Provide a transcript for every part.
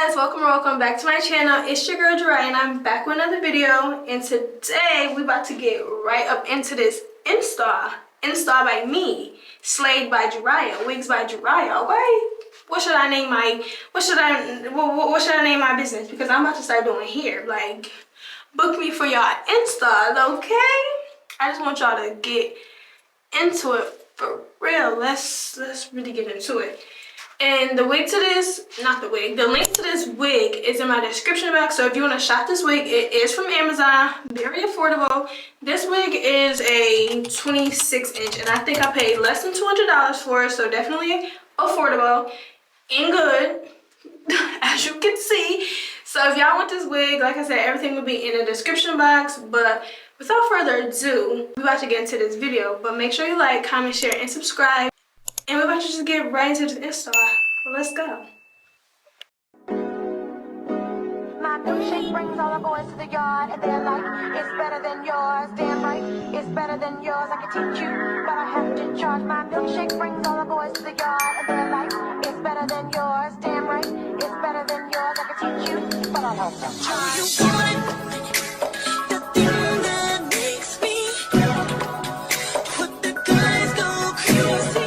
guys, welcome back to my channel. It's your girl Jarihya and I'm back with another video, and today we about to get right up into this install by me, slayed by Jarihya, wigs by Jarihya. Okay, what should I name my business? Because I'm about to start doing hair. Like, book me for y'all installs, okay? I just want y'all to get into it for real. Let's really get into it. And the link to this wig is in my description box. So if you want to shop this wig, it is from Amazon, very affordable. This wig is a 26-inch, and I think I paid less than $200 for it. So definitely affordable and good, as you can see. So if y'all want this wig, like I said, everything will be in the description box. But without further ado, we're about to get into this video. But make sure you like, comment, share, and subscribe. And we're about to just get right into the install. Let's go. My milkshake brings all the boys to the yard, and they're like, it's better than yours. Damn right, it's better than yours. I can teach you, but I have to charge. My milkshake brings all the boys to the yard, and they're like, it's better than yours. Damn right, it's better than yours. I can teach you, but I have to charge. You want it? The thing that makes me put the guys go crazy.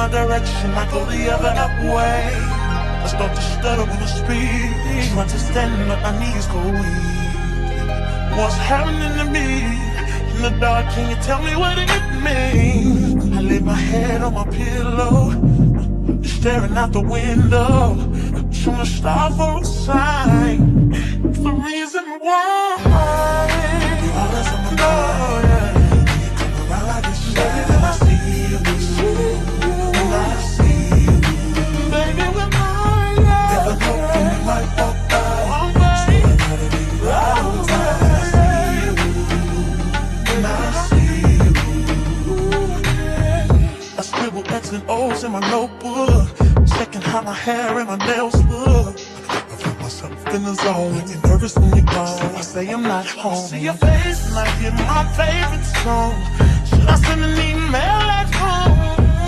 Direction, I go the other way. I start to stutter when I speak. Trying to stand, but my knees go weak. What's happening to me? In the dark, can you tell me what it means? I lay my head on my pillow, staring out the window, trying to stop for a sign. It's the reason why. You're always on my mind. You come around like this, baby, when I see you. X's and O's in my notebook, checking how my hair and my nails look. I feel myself in the zone, get nervous when you're gone. I say I'm not home. I see your face and I hear my favorite song. Should I send an email at home?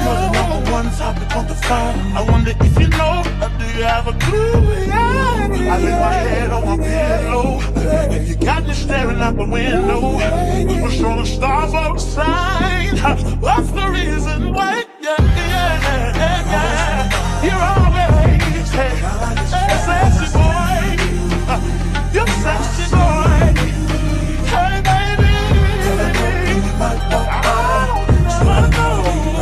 You're the number one topic on the phone. I wonder if you know, or do you have a clue? Yeah. I lay my head on my pillow, and you got me staring out the window. We're trying to start for a sign. What's the reason why? You're always sexy boy. You're sexy boy. Hey baby, I don't wanna know.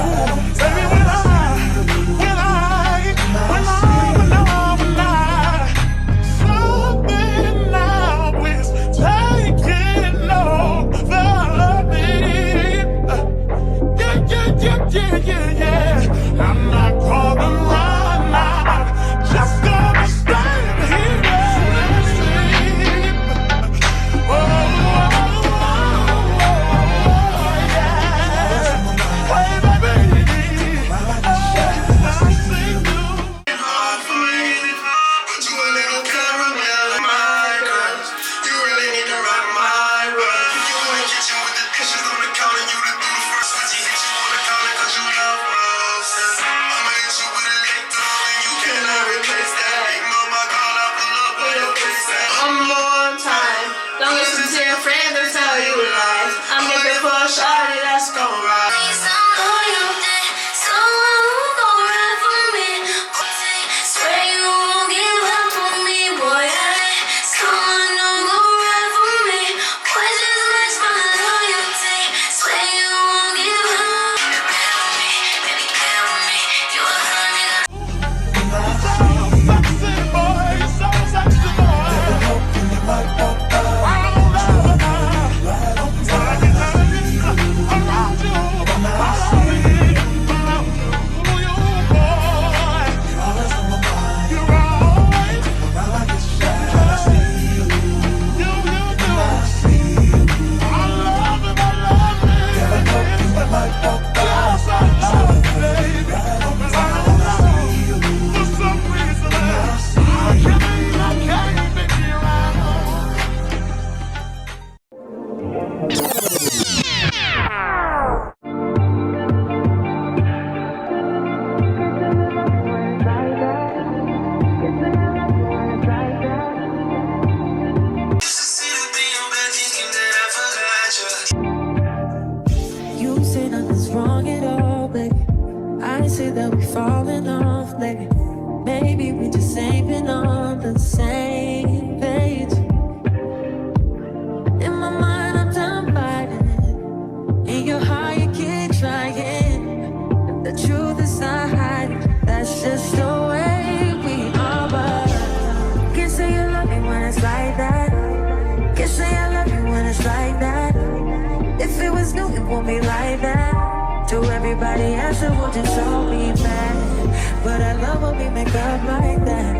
won't be like that. To everybody else it will just all be bad. But I love when we make up like that.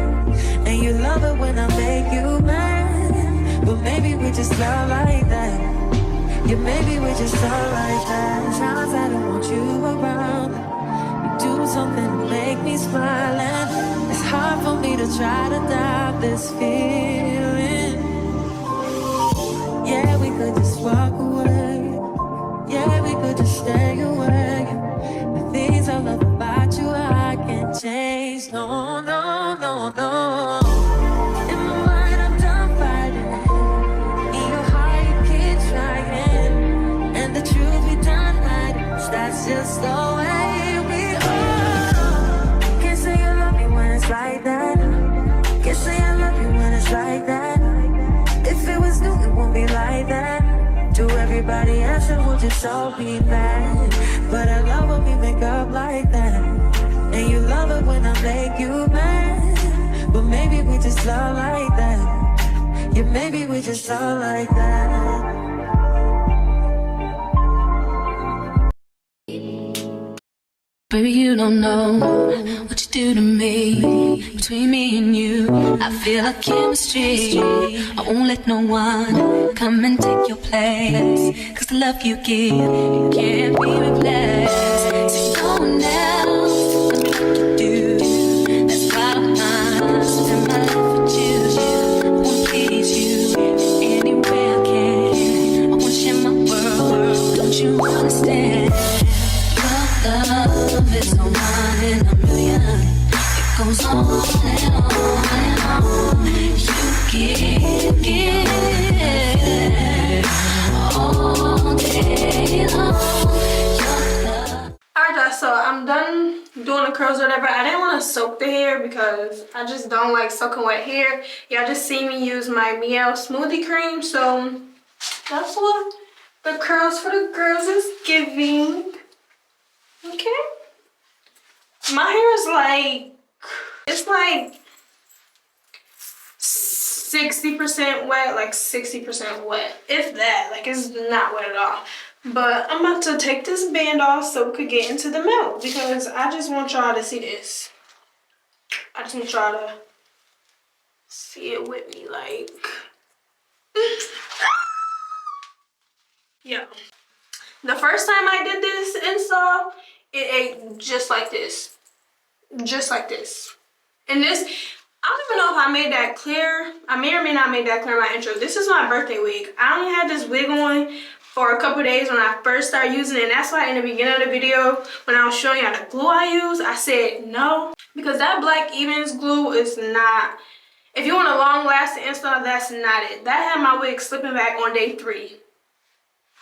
And you love it when I make you mad. But maybe we just love like that. Yeah, maybe we just love like that. Sometimes I don't want you around. You do something to make me smile, and it's hard for me to try to doubt this feeling. Yeah, we could just walk away. Yeah, we could just stay away. The things I love about you I can't change. No, no, no, no. In my mind I'm done fighting. In your heart you keep trying. And the truth we done hiding. That's just the way we are. Can't say you love me when it's like that. Can't say I love you when it's like that. If it was new it won't be like that. To everybody else it will just all be bad. But I love when we make up like that. And you love it when I make you mad. But maybe we just love like that. Yeah, maybe we just love like that. Baby, you don't know what you do to me. Between me and you, I feel like chemistry. I won't let no one come and take your place. Cause the love you give, it can't be replaced. So no one else can do what you do. That's why I'm spend my life with you. I wanna please you any way I can. I wanna share my world, don't you understand? Love is no one in a million. It goes on and on and on. You give all day long. Alright y'all, so I'm done doing the curls or whatever. I didn't want to soak the hair because I just don't like soaking wet hair. Y'all just see me use my Miel smoothie cream, so that's what the curls for the girls is giving. Okay, my hair is like, it's like 60% wet, like 60% wet, if that. Like, it's not wet at all. But I'm about to take this band off so we could get into the melt, because I just want y'all to see this. I just want y'all to see it with me, like. Yeah. The first time I did this install, it ate just like this. Just like this. And this, I don't even know if I made that clear. I may or may not made that clear in my intro. This is my birthday wig. I only had this wig on for a couple days when I first started using it. And that's why in the beginning of the video, when I was showing y'all the glue I use, I said no. Because that Black Evans glue is not, if you want a long lasting install, that's not it. That had my wig slipping back on day three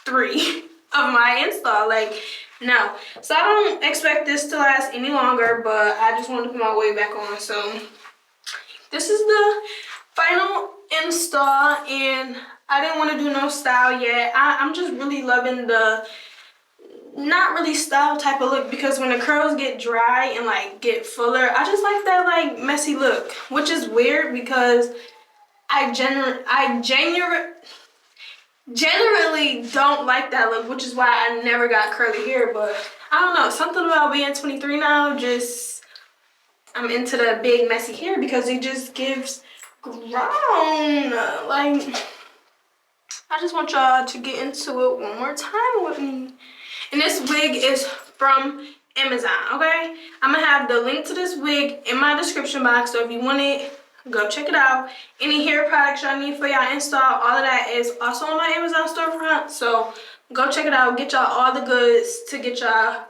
of my install. Like, no. So I don't expect this to last any longer, but I just wanted to put my wig back on. So this is the final install, and I didn't want to do no style yet. I'm just really loving the not really style type of look, because when the curls get dry and like get fuller, I just like that like messy look, which is weird because I generally don't like that look, which is why I never got curly hair. But I don't know, something about being 23 now, just I'm into the big messy hair because it just gives grown. Like, I just want y'all to get into it one more time with me. And this wig is from Amazon, okay? I'm gonna have the link to this wig in my description box, so if you want it, go check it out. Any hair products y'all need for y'all install, all of that is also on my Amazon storefront. So go check it out, get y'all all the goods to get y'all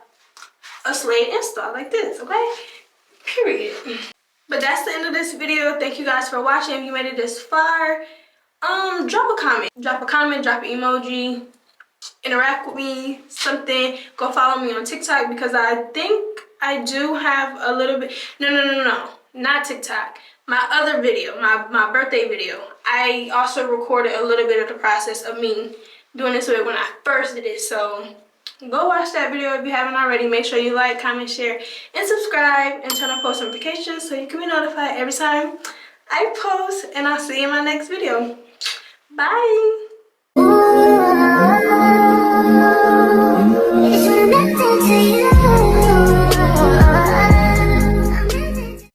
a Slade install like this, okay? Period. But that's the end of this video. Thank you guys for watching. If you made it this far, drop a comment, drop an emoji, interact with me, something. Go follow me on TikTok, because I think I do have a little bit, no, not TikTok. My other video, my birthday video, I also recorded a little bit of the process of me doing this wig when I first did it. So go watch that video if you haven't already. Make sure you like, comment, share, and subscribe, and turn on post notifications so you can be notified every time I post. And I'll see you in my next video. Bye. It's what I'm meant to you.